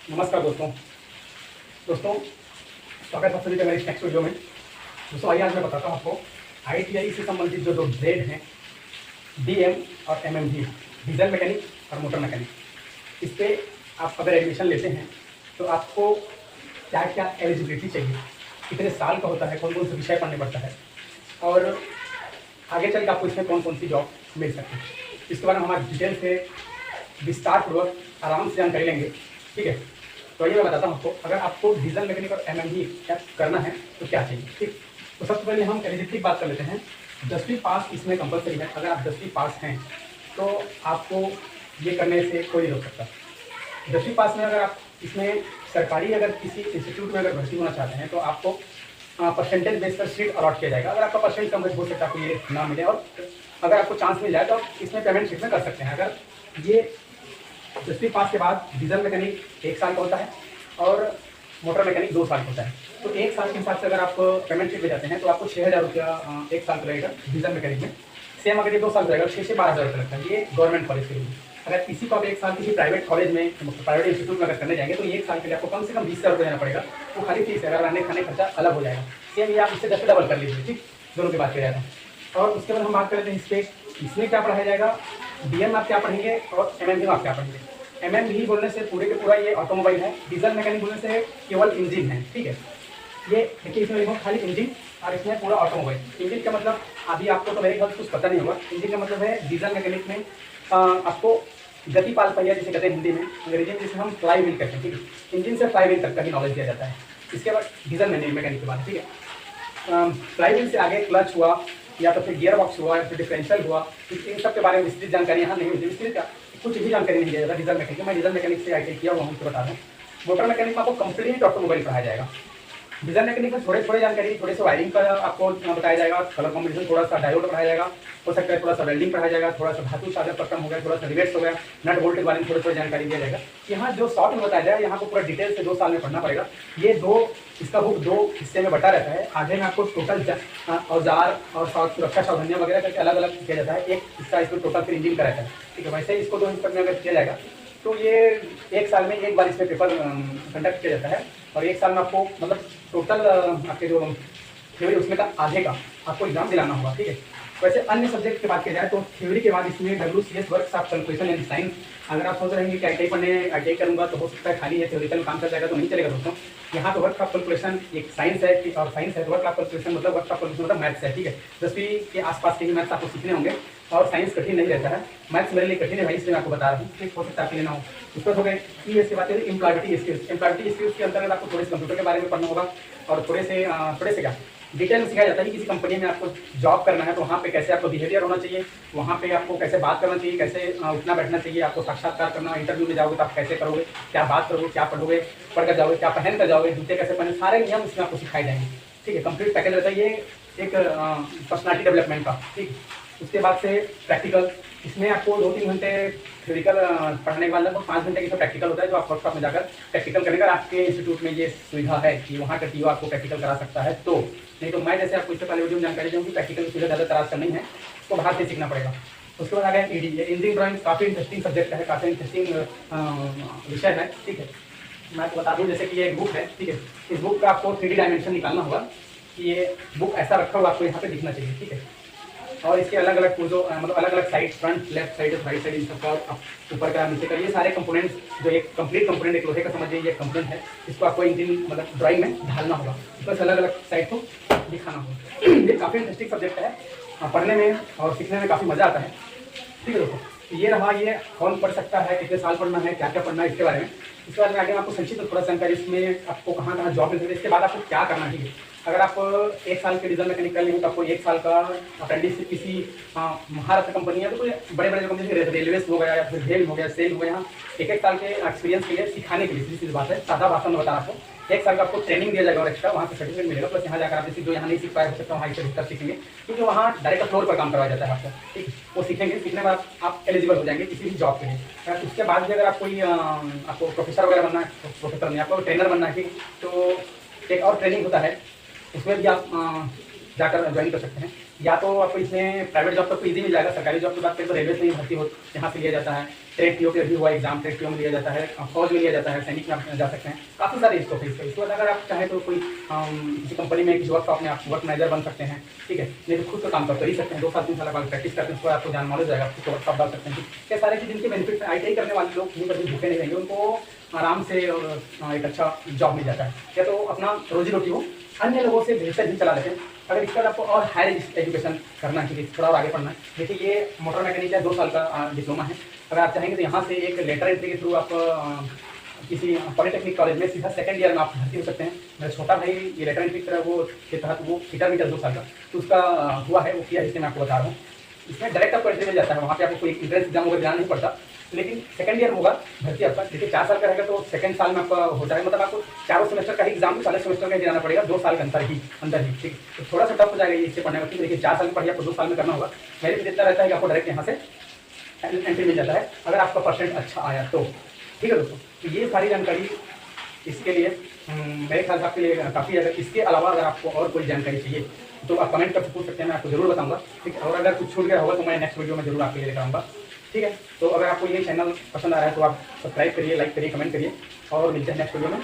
नमस्कार दोस्तों स्वागत है सभी का मेरे नेक्स्ट वीडियो में। दोस्तों आइए आज मैं बताता हूँ आपको आईटीआई से संबंधित जो दो ट्रेड हैं, डीएम और एमएमडी, डीजल मैकेनिक और मोटर मैकेनिक, इस पर आप अगर एडमिशन लेते हैं तो आपको क्या क्या एलिजिबिलिटी चाहिए, कितने साल का होता है, कौन कौन से विषय पढ़ने पड़ता है और आगे चल के आपको इसमें कौन कौन सी जॉब मिल सकती है, इसके बारे में हमारे डिटेल से विस्तारपूर्वक आराम से जानकारी लेंगे। ठीक है, तो ये मैं बताता हूँ आपको, अगर आपको डीजल मैकेनिक और एमएमडी करना है तो क्या चाहिए। ठीक, तो सबसे पहले हम एलिजिबिलिटी की बात कर लेते हैं। 10वीं पास इसमें कंपलसरी है। अगर आप 10वीं पास हैं तो आपको ये करने से कोई नहीं रोक सकता। 10वीं पास में अगर आप इसमें सरकारी अगर किसी इंस्टीट्यूट में अगर भर्ती होना चाहते हैं तो आपको परसेंटेज बेस पर सीट अलॉट किया जाएगा। अगर आपका परसेंट कम हो सकता है आपको ये ना मिले, और अगर आपको चांस मिल जाए तो आप इसमें पेमेंट सीट में कर सकते हैं। अगर ये 10वीं पास के बाद डीजल मैकेनिक 1 साल का होता है और मोटर मैकेनिक 2 साल का होता है। तो 1 साल के हिसाब से अगर आप पेमेंट शीट पे जाते हैं तो आपको 6,000 रुपया 1 साल का लगेगा डीजल मैकेनिक में। सेम अगर ये 2 साल का रहेगा 6 से 12,000 रुपये लगता है, ये गवर्नमेंट कॉलेज के लिए। अगर किसी को आप 1 साल किसी प्राइवेट कॉलेज में, प्राइवेट इंस्टीट्यूट में अगर करने जाएंगे तो 1 साल के लिए आपको कम से कम 20,000 रुपये देना पड़ेगा। वो खाली फीस है, अगर रहने खाने खर्चा अलग हो जाएगा। सेम ये आप इससे 10 डबल कर लीजिए। ठीक, दोनों की बात किया जाता है। और उसके बाद हम बात कर लेते हैं इसमें क्या पढ़ाया जाएगा, डीएम आप क्या पढ़ेंगे और एमएमडी आप क्या पढ़ेंगे। एमएमडी बोलने से पूरे के पूरा ये ऑटोमोबाइल है, डीजल मैकेनिक बोलने से केवल इंजन है। ठीक है, ये देखिए इसमें लिखो खाली इंजन और इसमें पूरा ऑटोमोबाइल। इंजन का मतलब अभी आपको तो मेरे ख्याल से कुछ पता नहीं होगा। इंजन का मतलब है डीजल मैकेनिक में आपको गति पाल पहिया जिसे कहते हैं हिंदी में, अंग्रेजी में जिसे हम फ्लाई व्हील कहते हैं। ठीक है, इंजन से फ्लाई व्हील तक का ही नॉलेज दिया जाता है। इसके बाद डीजल मैकेनिक के बाद, ठीक है, फ्लाई व्हील से आगे क्लच हुआ या तो फिर गियर बॉक्स हुआ या फिर डिफरेंशियल हुआ, इन सब के बारे में विस्तृत जानकारी यहाँ नहीं मिलती। विस्तृत कुछ भी जानकारी नहीं दिया जाता डीजल मैकेनिक। मैं डीजल मैकेनिक से आईटीआई किया हुआ हूँ, बता दूँ। मोटर मैकेनिक में आपको कंप्लीट ऑटोमोबाइल पढ़ाया जाएगा। डीजल मैकेनिक में थोड़े जानकारी, थोड़े से वायरिंग का आपको बताया जाएगा, कलर कॉम्बिनेशन, थोड़ा सा डायोड पढ़ाया जाएगा, हो सकता है थोड़ा सा वेल्डिंग पढ़ाया जाएगा, थोड़ा सा धातु साधक प्रक्रम हो गया, थोड़ा सा रिवेट्स हो गया, नट बोल्ट के बारे में थोड़ी जानकारी दिया जाएगा। यहाँ जो शॉर्ट में बताया जाए, यहाँ को पूरा डिटेल से 2 साल में पढ़ना पड़ेगा। ये इसका बुक 2 हिस्से में बटा रहता है। आधे में आपको टोटल औजार और सुरक्षा सावधानियां वगैरह करके अलग अलग किया जाता है। एक हिस्सा इसमें टोटल फिर इंजन का रहता है। ठीक है, वैसे ही इसको 2 हिस्से में अगर किया जाएगा तो ये 1 साल में एक बार इसमें पेपर कंडक्ट किया जाता है और 1 साल में आपको मतलब टोटल आपके जो थ्योरी उसमें का आधे का आपको एग्जाम दिलाना होगा। ठीक है, वैसे अन्य सब्जेक्ट की बात की जाए तो थ्योरी के बाद इसमें WCS workshop calculation and science. अगर आप सोच रहे हैं कि आईटीआई करूंगा तो हो सकता है खाली ये थ्योरिकल काम चल जाएगा, तो नहीं चलेगा दोस्तों। यहाँ तो वर्कशॉप कैलकुलेशन एक साइंस है और साइंस है तो वर्कशॉप कैलकुलेशन मतलब मैथ्स है। ठीक है, 10वीं के आसपास के ही मैथ्स आपको सीखने होंगे और साइंस कठिन नहीं रहता है। मैथ्स मेरे लिए कठिन है भाई, इसलिए मैं आपको बता रहा हूँ। ठीक, हो सकता है आपके लेना हो। उसके बाद हो गए इसकी बात है इम्प्लॉयबिलिटी स्किल्स। इम्प्लॉयबिलिटी स्किल्स के अंतर्गत आपको थोड़े से कंप्यूटर के बारे में पढ़ना होगा और थोड़े से क्या डिटेल में सिखाया जाता है कि किसी कंपनी में आपको जॉब करना है तो वहाँ पे कैसे आपको बिहेवियर होना चाहिए, वहाँ पे आपको कैसे बात करना चाहिए, कैसे उठना बैठना चाहिए, आपको साक्षात्कार करना, इंटरव्यू में जाओगे तो आप कैसे करोगे, क्या बात करोगे, क्या पढ़ोगे, पढ़ कर जाओगे, क्या पहन कर जाओगे, जूते कैसे पहने, सारे नियम इसमें आपको सिखाए जाएंगे। ठीक है, कंप्लीट पैकेज रहता है ये एक पर्सनालिटी डेवलपमेंट का। ठीक, उसके बाद से प्रैक्टिकल, इसमें आपको 2-3 घंटे थ्योरिकल पढ़ने के बाद लगभग 5 घंटे की तो प्रैक्टिकल होता है, जो आप वर्कशॉप में जाकर प्रैक्टिकल करने का आपके इंस्टीट्यूट में ये सुविधा है कि वहाँ का टीओ आपको प्रैक्टिकल करा सकता है। तो नहीं तो मैं जैसे आपको इससे पहले वीडियो में जानकारी दूँगी, प्रैक्टिकल की सुविधा ज़्यादा तलाश करनी है तो बाहर से सीखना पड़ेगा। उसके बाद आ गया ईडी, इंजीनियरिंग ड्राइंग काफ़ी इंटरेस्टिंग सब्जेक्ट है, काफ़ी इंटरेस्टिंग विषय है। ठीक है, मैं आपको बता दूँ जैसे कि ये एक बुक है। ठीक है, इस बुक का आपको 3D डायमेंशन निकालना होगा कि ये बुक ऐसा रखा हुआ आपको यहाँ पे दिखना चाहिए। ठीक है, और इसके अलग अलग मतलब अलग अलग side, front, left side, right side, इन सबका ऊपर का नीचे का ये सारे कंपोनेंट्स जो एक कंप्लीट कंपोनेंट एक लोहे का समझिए ये कंपोनेंट है, इसको आपको इंजीनियरिंग मतलब ड्राइंग में ढालना होगा, बस अलग अलग साइड को दिखाना होगा। ये काफ़ी इंटरेस्टिंग सब्जेक्ट है, पढ़ने में और सीखने में काफ़ी मज़ा आता है। ठीक है दोस्तों, ये रहा ये कौन पढ़ सकता है, कितने साल पढ़ना है, क्या क्या पढ़ना है, इसके बारे में। इसके बाद में आगे आपको संक्षिप्त थोड़ा जानकारी इसमें आपको कहाँ कहाँ जॉब मिल सकती है, इसके बाद आपको क्या करना है। अगर आप 1 साल के डीजल मैकेनिक कर लेंगे तो आपको 1 साल का अप्रेंटिसशिप किसी महारत्न कंपनी है, तो कोई बड़े बड़े कंपनी जैसे रेलवेज हो गया या फिर रेल हो गया, सेल हो गया, यहाँ 1-1 साल के एक्सपीरियंस के लिए सिखाने के लिए, सीधी बात है, सादा भाषा में बता आपको 1 साल का आपको ट्रेनिंग दिया जाएगा और एक्स्ट्रा वहाँ से सर्टिफिकेट मिलेगा। प्लस यहाँ जाकर आप जैसे जो यहाँ नहीं सीख पाए हो सकता वहाँ से बेहतर सीखेंगे, क्योंकि वहाँ डायरेक्ट फ्लोर पर काम करवाया जाता है आपको। ठीक, वो सीखेंगे, सीखने के बाद आप एलिजिबल हो जाएंगे किसी भी जॉब के लिए। उसके बाद भी अगर आप कोई आपको प्रोफेसर वगैरह बनना है, प्रोफेसर नहीं आपको ट्रेनर बनना है, तो एक और ट्रेनिंग होता है, उसमें भी आप जाकर ज्वाइन कर सकते हैं। या तो आपको इसमें प्राइवेट जॉब तक तो ईजी मिल जाएगा। सरकारी जॉब की बात करें तो रेलवे से ही भर्ती हो, यहाँ से लिया जाता है। ट्रेड पीओ के भी हुआ एग्जाम, ट्रेड पीओ में लिया जाता है, फौज में लिया जाता है, सैनिक में आप जा सकते हैं। काफ़ी सारे स्कोप है इसके। इसके बाद अगर आप चाहें तो कोई किसी कंपनी में किसी वर्कशॉप में आप वर्क मैनेजर बन सकते हैं, ठीक है। नहीं तो खुद का काम कर ही सकते हैं। 2 साल 3 साल बाद प्रैक्टिस करते हैं, उसके बाद आपको जान नॉलेज आएगा, आपको वर्कशॉप डाल सकते हैं। ये सारे चीज़ जिनके बेनिफिट ITI करने वाले लोग नहीं कभी भूखे नहीं रहेंगे, उनको आराम से और एक अच्छा जॉब मिल जाता है, या तो अपना रोजी रोटी हो अन्य लोगों से बेहतर ही चला लेते हैं। अगर इसके बाद आपको और हायर एजुकेशन करना है, थोड़ा और आगे पढ़ना है, देखिए ये मोटर मैकेनिक का 2 साल का डिप्लोमा है। अगर आप चाहेंगे तो यहाँ से एक लेटर एंट्री के थ्रू आप किसी पॉलिटेक्निक कॉलेज में सीधा सेकंड ईयर में आप भर्ती हो सकते हैं। मेरा छोटा भाई ये लेटर एंट्री करा वो के तहत वो इंटरमीडिएट 2 साल का तो उसका हुआ है, वो किया, जिससे मैं आपको बता रहा हूँ। इसमें डायरेक्ट आपको एंट्री मिल जाता है, वहाँ पे आपको कोई इंट्रेंस एग्जाम वगैरह देना नहीं पड़ता। लेकिन सेकंड ईयर होगा भर्ती आपका, देखिए 4 साल का रहेगा तो सेकंड साल में आपका हो जाएगा, मतलब आपको चारों सेमेस्टर का ही एग्जाम पहले सेमेस्टर का ही देना पड़ेगा 2 साल के अंदर ही, ठीक। तो थोड़ा सा टफ हो जाएगा इससे पढ़ने में, क्योंकि देखिए 4 साल की पढ़ाई आपको 2 साल में करना होगा। मेरे पे इतना रहता है कि आपको डायरेक्ट यहाँ से एंट्री मिल जाता है, अगर आपका परसेंट अच्छा आया तो, ठीक है दोस्तों। तो ये सारी जानकारी इसके लिए मेरे ख्याल से आपके लिए काफ़ी। अगर इसके अलावा अगर आपको और कोई जानकारी चाहिए तो आप कमेंट करके पूछ सकते हैं, मैं आपको जरूर बताऊंगा, ठीक है। और अगर कुछ छूट गया होगा तो मैं नेक्स्ट वीडियो में जरूर आपके लिए लेकर आऊँगा, ठीक है। तो अगर आपको ये चैनल पसंद आ रहा है तो आप सब्सक्राइब करिए, लाइक करिए, कमेंट करिए, और मिलते हैं नेक्स्ट वीडियो में।